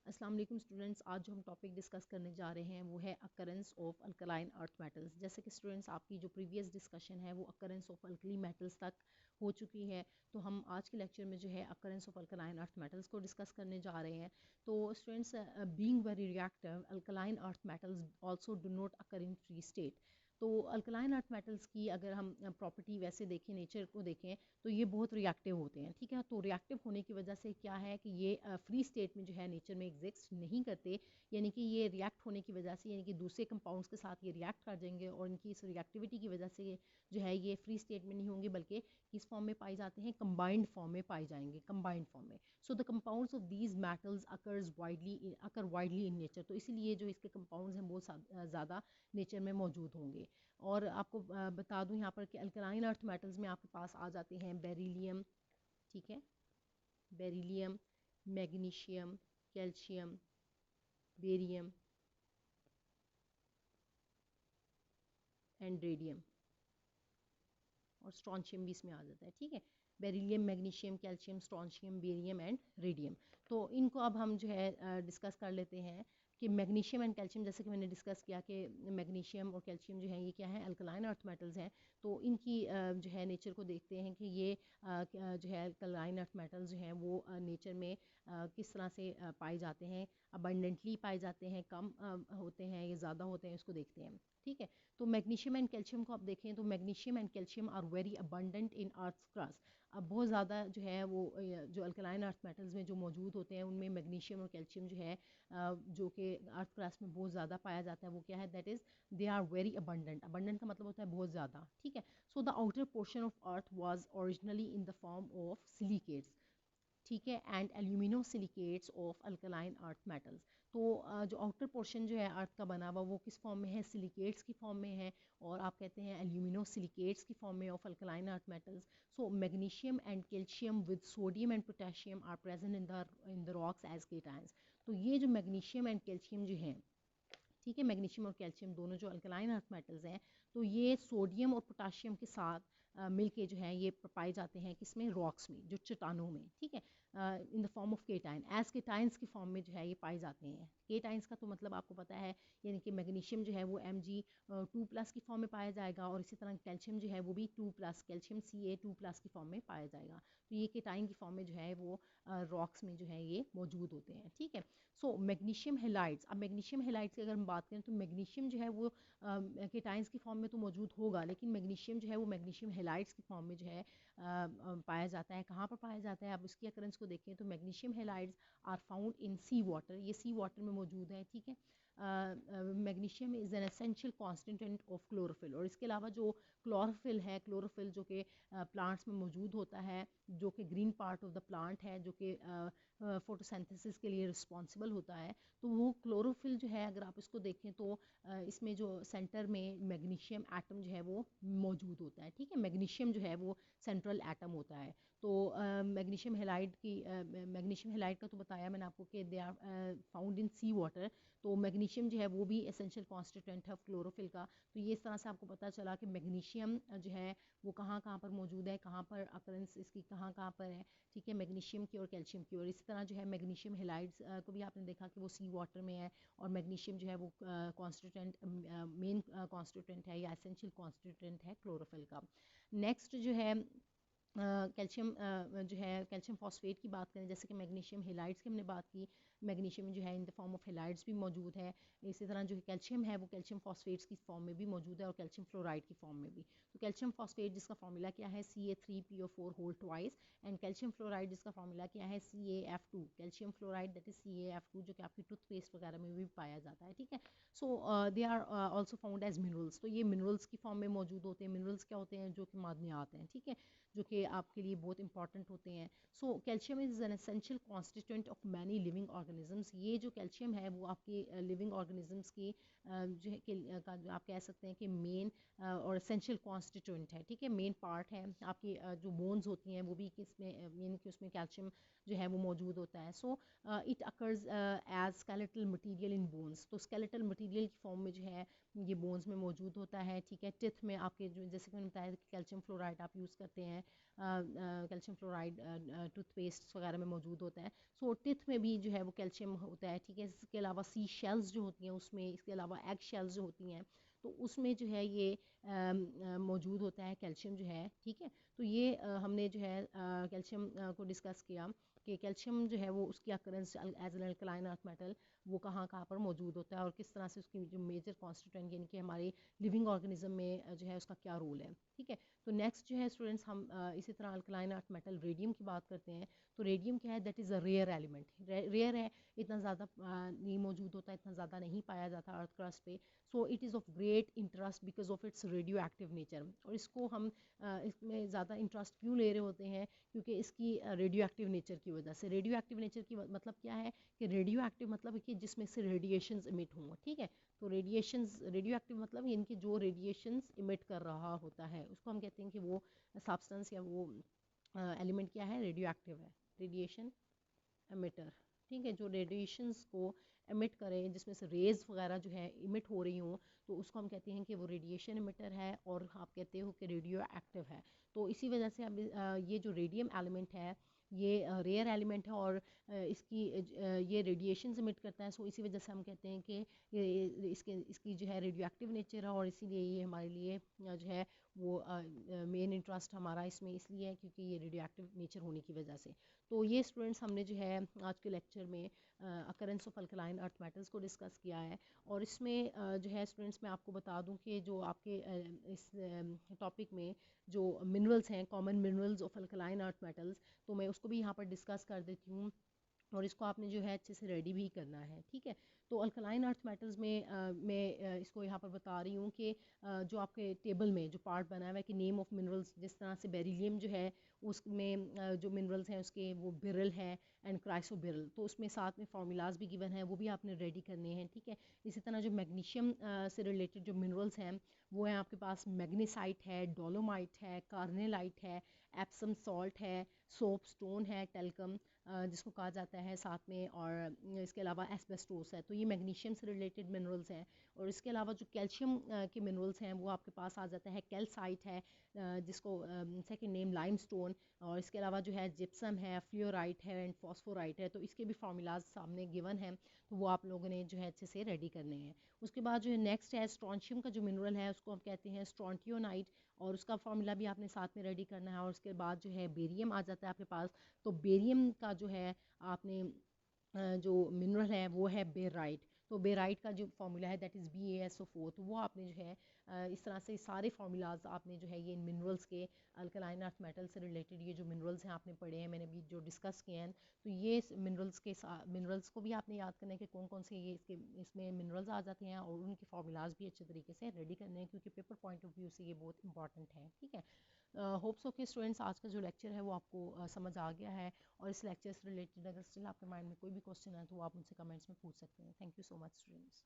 अस्सलाम वालेकुम स्टूडेंट्स, आज जो हम टॉपिक डिस्कस करने जा रहे हैं वो है occurrence of alkaline earth metals. जैसे कि स्टूडेंट्स आपकी जो प्रीवियस डिस्कशन है वो अकरेंस ऑफ अल्कली मेटल्स तक हो चुकी है, तो हम आज के लेक्चर में जो है occurrence of alkaline earth metals को डिस्कस करने जा रहे हैं। तो students, being very reactive alkaline earth metals also do not occur in free state. तो अल्कलाइन अर्थ मेटल्स की अगर हम प्रॉपर्टी वैसे देखें, नेचर को देखें, तो ये बहुत रिएक्टिव होते हैं। ठीक है, तो रिएक्टिव होने की वजह से क्या है कि ये फ्री स्टेट में जो है नेचर में एग्जिस्ट नहीं करते, यानी कि ये रिएक्ट होने की वजह से, यानी कि दूसरे कंपाउंड्स के साथ ये रिएक्ट कर जाएंगे और इनकी इस रिएक्टिविटी की वजह से जो है ये फ्री स्टेट में नहीं होंगे, बल्कि किस फॉर्म में पाए जाते हैं, कंबाइंड फॉर्म में पाए जाएंगे, कंबाइंड फॉर्म में। So the compounds of these metals occur widely in nature, तो इसीलिए जो इसके कंपाउंड्स हैं बहुत ज़्यादा नेचर में मौजूद होंगे। और आपको बता दूं यहाँ पर कि अल्कलाइन अर्थ मेटल्स में आपके पास आ जाते हैं बेरिलियम, ठीक है, beryllium, magnesium, calcium, barium and radium, और स्ट्रॉन्शियम भी इसमें आ जाता है। ठीक है, beryllium, magnesium, calcium, strontium, barium and radium. तो इनको अब हम जो है डिस्कस कर लेते हैं कि मैग्नीशियम एंड कैल्शियम, जैसे कि मैंने डिस्कस किया कि मैग्नीशियम और कैल्शियम जो है ये क्या है, अल्कलाइन अर्थ मेटल्स हैं। तो इनकी जो है नेचर को देखते हैं कि ये जो है अल्कलाइन अर्थ मेटल्स जो हैं वो नेचर में किस तरह से पाए जाते हैं, अबंडेंटली पाए जाते हैं, कम होते हैं या ज़्यादा होते हैं, इसको देखते हैं। ठीक है, तो मैग्नीशियम एंड कैल्शियम को आप देखें तो magnesium and calcium are very abundant in earth crust. अब बहुत ज़्यादा जो है वो जो अल्कलाइन अर्थ मेटल्स में जो मौजूद होते हैं उनमें मैग्नीशियम और कैल्शियम जो है जो कि अर्थ क्रस्ट में बहुत ज़्यादा पाया जाता है, वो क्या है, that is they are very abundant. Abundant का मतलब होता है बहुत ज़्यादा। ठीक है, so the outer portion of earth was originally in the form of silicates, ठीक है, and alumino silicates of alkaline earth metals. तो जो आउटर पोर्शन जो है अर्थ का बना हुआ वो किस फॉर्म में है, सिलिकेट्स की फॉर्म में है, और आप कहते हैं एल्यूमिनो सिलिकेट्स की फॉर्म में of alkaline earth metals. So magnesium and calcium with sodium and potassium are present in the rocks as cations. तो ये जो मैग्नीशियम एंड कैल्शियम जो है, ठीक है, मैग्नीशियम और कैल्शियम दोनों जो अल्कलाइन अर्थ मेटल्स हैं, तो ये सोडियम और पोटाशियम के साथ मिलके जो है ये पाए जाते हैं किसमें, रॉक्स में, जो चट्टानों में। ठीक है, in the form of cation, as cations की फॉर्म में जो है ये पाए जाते हैं। केटाइंस का तो मतलब आपको पता है, यानी कि मैग्नीशियम जो है वो Mg2+ की फॉर्म में पाया जाएगा, और इसी तरह कैल्शियम जो है वो भी 2+, कैल्शियम Ca2+ की फॉर्म में पाया जाएगा। तो ये केटाइन की फॉर्म में जो है वो रॉक्स में जो है ये मौजूद होते हैं। ठीक है, सो मैग्नीशियम हेलाइड्स, अब मैग्नीशियम हेलाइड्स की अगर हम बात करें तो मैग्नीशियम जो है वो केटाइंस की फॉर्म में तो मौजूद होगा, लेकिन मैग्नीशियम जो है वो मैग्नीशियम हेलाइड्स की फॉर्म में जो है पाया जाता है। कहाँ पर पाया जाता है, अब उसकी अकरेंस को देखें तो magnesium halides are found in sea water, ये सी वाटर में मौजूद है। ठीक है, magnesium is an essential constituent of chlorophyll, और इसके अलावा जो क्लोरोफिल है, क्लोरोफिल जो कि प्लांट्स में मौजूद होता है, जो कि green part of the plant है, जो कि फोटोसिंथेसिस के लिए रिस्पॉन्सिबल होता है, तो वो क्लोरोफिल जो है अगर आप इसको देखें तो इसमें जो सेंटर में मैग्नीशियम एटम जो है वो मौजूद होता है। ठीक है, मैग्नीशियम जो है वो सेंट्रल एटम होता है। तो मैग्नीशियम हेलाइड की मैग्नीशियम हेलाइड का तो बताया मैंने आपको कि they are found in sea water. तो मैग्नीशियम जो है वो भी एसेंशियल कॉन्स्टिट्यूएंट है क्लोरोफिल का। तो ये इस तरह से आपको पता चला कि मैग्नीशियम जो है वो कहाँ कहाँ पर मौजूद है, कहाँ पर अकरेंस इसकी कहाँ कहाँ पर है। ठीक है, मैग्नीशियम की और कैल्शियम की, और इसी तरह जो है मैग्नीशियम हेलाइड्स को भी आपने देखा कि वो सी वाटर में है, और मैग्नीशियम जो है वो कॉन्स्टिट्यूएंट मेन कॉन्स्टिट्यूएंट है या एसेंशियल कॉन्स्टिट्यूएंट है क्लोरोफिल का। नेक्स्ट जो है कैल्शियम जो है कैल्शियम फॉस्फेट की बात करें, जैसे कि मैग्नीशियम हेलाइड्स की हमने बात की, मैग्नीशियम जो है in the form of halides भी मौजूद है। इसी तरह जो कैल्शियम है वो कैल्शियम फॉस्फेट्स की फॉर्म में भी मौजूद है, और कैल्शियम फ्लोराइड की फॉर्म में भी। तो कैल्शियम फॉस्फेट जिसका फॉर्मूला क्या है, Ca3PO4 whole twice, and calcium fluoride जिसका फॉर्मूला क्या है, CaF2, calcium fluoride that is CaF2, जो कि आपकी टूथपेस्ट वगैरह में भी पाया जाता है। ठीक है, so they are also found as minerals, तो ये मिनरल्स की फॉर्म में मौजूद होते हैं। मिनरल्स क्या होते हैं, जो कि मादनियात हैं, ठीक है, जो कि आपके लिए बहुत इंपॉर्टेंट होते हैं। So calcium is an essential constituent of many living organisms, ये जो कैल्शियम है वो आपकी लिविंग ऑर्गेनिजम्स की जो है का आप कह सकते हैं कि मेन और एसेंशियल कॉन्स्टिट्यूएंट है। ठीक है, मेन पार्ट है। आपकी जो बोन्स होती हैं वो भी किसमें यानी कि उसमें कैल्शियम जो है वो मौजूद होता है। So it occurs as skeletal material in bones, तो स्केलेटल मटीरियल की फॉर्म में जो है ये बोन्स में मौजूद होता है। ठीक है, टिथ में आपके जो, जैसे कि मैंने बताया कि कैल्शियम फ्लोराइड आप यूज़ करते हैं, कैल्शियम फ्लोराइड टूथपेस्ट वगैरह में मौजूद होता है। सो टिथ में भी जो है वो कैल्शियम होता है, ठीक है। इसके अलावा सी शेल्स जो होती हैं उसमें, इसके अलावा एग शेल्स जो होती हैं तो उसमें जो है ये मौजूद होता है कैल्शियम जो है, ठीक है। तो ये हमने जो है कैल्शियम को डिस्कस किया कि कैल्शियम जो है वो उसकी occurrence as an alkaline earth metal वो कहाँ कहाँ पर मौजूद होता है और किस तरह से उसकी जो मेजर कॉन्स्टिट्यूएंट यानी कि हमारे लिविंग ऑर्गेनिज्म में जो है उसका क्या रोल है, ठीक है। तो नेक्स्ट जो है स्टूडेंट्स हम इसी तरह अल्कलाइन अर्थ मेटल रेडियम की बात करते हैं। तो रेडियम क्या है, that is a rare element, rare है, इतना ज़्यादा नहीं मौजूद होता, इतना ज़्यादा नहीं पाया जाता अर्थ क्रस्ट पे। So it is of great interest because of its radio active nature. और इसको हम इसमें ज़्यादा इंटरेस्ट क्यों ले रहे होते हैं, क्योंकि इसकी रेडियो एक्टिव नेचर की वजह से। रेडियो एक्टिव नेचर की मतलब क्या है कि रेडियो एक्टिव मतलब कि जिसमें से रेडिएशंस इमिट हों, ठीक है। तो रेडिएशंस, रेडियो एक्टिव मतलब इनकी जो रेडिएशंस इमिट कर रहा होता है उसको हम कहते हैं कि वो सब्सटेंस या वो एलिमेंट क्या है, रेडियो एक्टिव है, रेडिएशन एमिटर, ठीक है। जो रेडिएशंस को एमिट करें, जिसमें से रेज वगैरह जो है इमिट हो रही हों, तो उसको हम कहते हैं कि वो रेडिएशन इमिटर है और आप कहते हो कि रेडियो एक्टिव है। तो इसी वजह से अब ये जो रेडियम एलिमेंट है ये रेयर एलिमेंट है और ये रेडिएशन इमिट करता है। सो इसी वजह से हम कहते हैं कि इसकी जो है रेडियो एक्टिव नेचर है और इसीलिए ये हमारे लिए जो है वो मेन इंटरेस्ट हमारा इसमें इसलिए है क्योंकि ये रेडियो एक्टिव नेचर होने की वजह से। तो ये स्टूडेंट्स हमने जो है आज के लेक्चर में occurrence of alkaline earth metals को डिस्कस किया है। और इसमें जो है स्टूडेंट्स मैं आपको बता दूं कि जो आपके इस टॉपिक में जो मिनरल्स हैं, common minerals of alkaline earth metals, तो मैं उसको भी यहाँ पर डिस्कस कर देती हूँ और इसको आपने जो है अच्छे से रेडी भी करना है, ठीक है। तो अल्कलाइन अर्थ मेटल्स में मैं इसको यहाँ पर बता रही हूँ कि जो आपके टेबल में जो पार्ट बना हुआ है कि नेम ऑफ मिनरल्स, जिस तरह से बेरिलियम जो है उसमें जो मिनरल्स हैं उसके वो बिरल है एंड क्राइसोबिरल, तो उसमें साथ में फार्मूलाज भी गिवन है, वो भी आपने रेडी करने हैं, ठीक है। इसी तरह जो मैग्नीशियम से रिलेटेड जो मिनरल्स हैं वो है आपके पास मैग्नीसाइट है, डोलोमाइट है, कार्नेलाइट है, एप्सम सॉल्ट है, सोप स्टोन है, टेल्कम जिसको कहा जाता है साथ में, और इसके अलावा एस्बेस्टोस है। तो ये मैग्नीशियम से रिलेटेड मिनरल्स हैं। और इसके अलावा जो कैल्शियम के मिनरल्स हैं वो आपके पास आ जाता है कैल्साइट है, जिसको सेकंड नेम लाइमस्टोन, और इसके अलावा जो है जिप्सम है, फ्लोराइट है एंड फॉस्फोराइट है। तो इसके भी फार्मूलाज सामने गिवन हैं, तो वो आप लोगों ने जो है अच्छे से रेडी करने हैं। उसके बाद जो है नेक्स्ट है स्ट्रॉन्शियम का जो मिनरल है उसको हम कहते हैं स्ट्रॉन्टियोनाइट, और उसका फार्मूला भी आपने साथ में रेडी करना है। और उसके बाद जो है बेरियम आ जाता है आपके पास। तो बेरियम का जो है आपने जो मिनरल है वो है बेराइट। तो बेराइट का जो फार्मूला है दैट इज़ BaSO4, तो वो आपने जो है इस तरह से सारे फार्मूलाज आपने जो है ये इन मिनरल्स के, अल्कलाइन अर्थ मेटल से रिलेटेड ये जो मिनरल्स हैं आपने पढ़े हैं, मैंने अभी जो डिस्कस किए हैं। तो ये मिनरल्स को भी आपने याद करना है कि कौन कौन से ये इसमें मिनरल्स आ जाते हैं, और उनके फार्मूलाज भी अच्छे तरीके से रेडी करने हैं क्योंकि पेपर पॉइंट ऑफ व्यू से ये बहुत इंपॉर्टेंट है, ठीक है। होप सो कि स्टूडेंट्स आज का जो लेक्चर है वो आपको समझ आ गया है। और इस लेक्चर से रिलेटेड अगर स्टिल आपके माइंड में कोई भी क्वेश्चन है तो आप मुझसे कमेंट्स में पूछ सकते हैं। Thank you so much students.